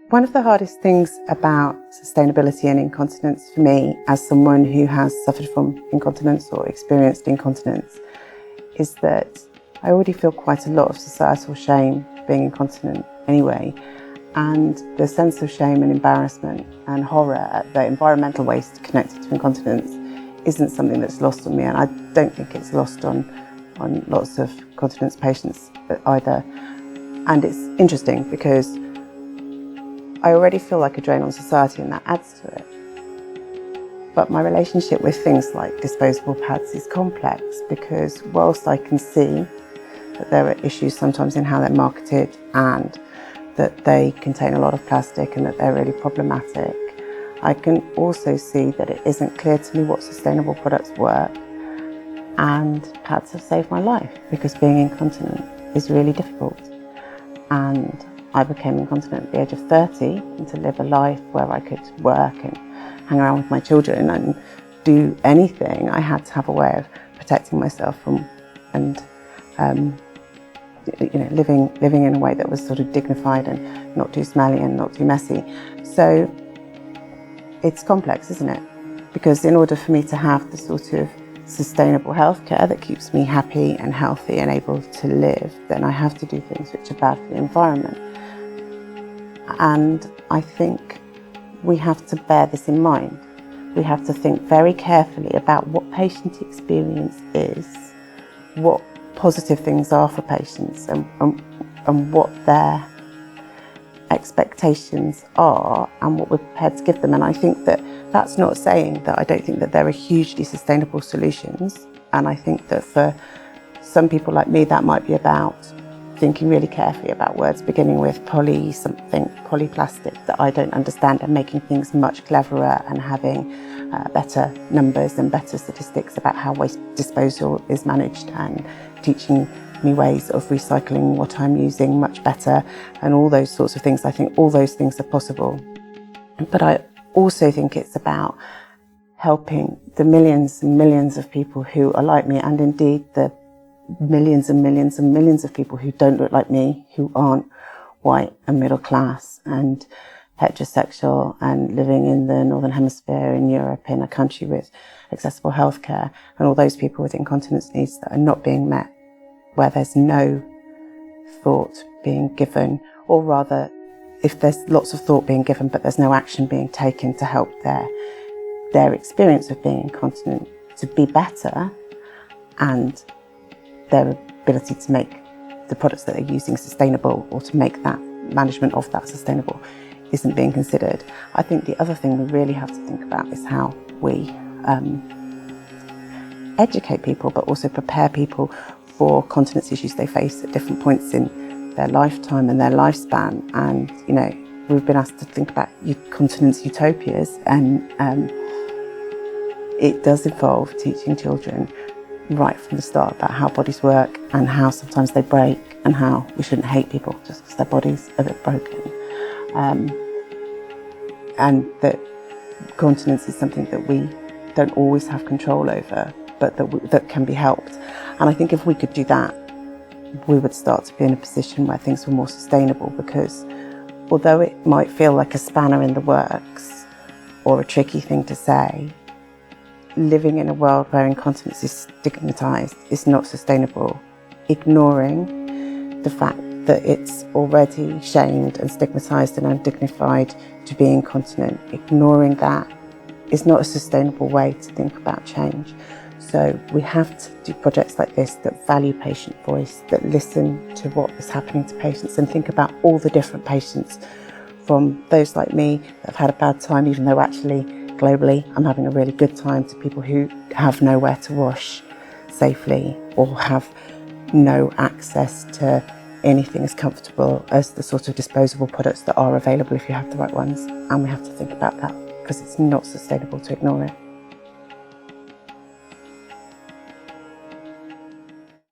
One of the hardest things about sustainability and incontinence for me, as someone who has suffered from incontinence or experienced incontinence, is that I already feel quite a lot of societal shame being incontinent anyway. And the sense of shame and embarrassment and horror at the environmental waste connected to incontinence isn't something that's lost on me, and I don't think it's lost on lots of continence patients either. And it's interesting because I already feel like a drain on society, and that adds to it. But my relationship with things like disposable pads is complex because whilst I can see that there are issues sometimes in how they're marketed and that they contain a lot of plastic and that they're really problematic, I can also see that it isn't clear to me what sustainable products work, and pads have saved my life because being incontinent is really difficult. And I became incontinent at the age of 30, and to live a life where I could work and hang around with my children and do anything, I had to have a way of protecting myself from and living in a way that was sort of dignified and not too smelly and not too messy. So it's complex, isn't it? Because in order for me to have the sort of sustainable healthcare that keeps me happy and healthy and able to live, then I have to do things which are bad for the environment. And I think we have to bear this in mind. We have to think very carefully about what patient experience is, what positive things are for patients, and what their expectations are and what we're prepared to give them. And I think that that's not saying that I don't think that there are hugely sustainable solutions. And I think that for some people like me, that might be about thinking really carefully about words beginning with polyplastic that I don't understand, and making things much cleverer and having better numbers and better statistics about how waste disposal is managed, and teaching me ways of recycling what I'm using much better, and all those sorts of things. I think all those things are possible. But I also think it's about helping the millions and millions of people who are like me, and indeed the millions and millions and millions of people who don't look like me, who aren't white and middle class and heterosexual and living in the Northern Hemisphere in Europe in a country with accessible healthcare, and all those people with incontinence needs that are not being met, where there's no thought being given, or rather, if there's lots of thought being given but there's no action being taken to help their experience of being incontinent to be better, and their ability to make the products that they're using sustainable, or to make that management of that sustainable, isn't being considered. I think the other thing we really have to think about is how we educate people, but also prepare people for continence issues they face at different points in their lifetime and their lifespan. And, we've been asked to think about continence utopias, and it does involve teaching children right from the start about how bodies work and how sometimes they break, and how we shouldn't hate people just because their bodies are a bit broken. And that continence is something that we don't always have control over, but that can be helped. And I think if we could do that, we would start to be in a position where things were more sustainable, because although it might feel like a spanner in the works or a tricky thing to say, living in a world where incontinence is stigmatised is not sustainable. Ignoring the fact that it's already shamed and stigmatised and undignified to be incontinent, ignoring that is not a sustainable way to think about change. So we have to do projects like this that value patient voice, that listen to what is happening to patients, and think about all the different patients, from those like me that have had a bad time, even though actually globally I'm having a really good time, to people who have nowhere to wash safely or have no access to anything as comfortable as the sort of disposable products that are available if you have the right ones. And we have to think about that, because it's not sustainable to ignore it.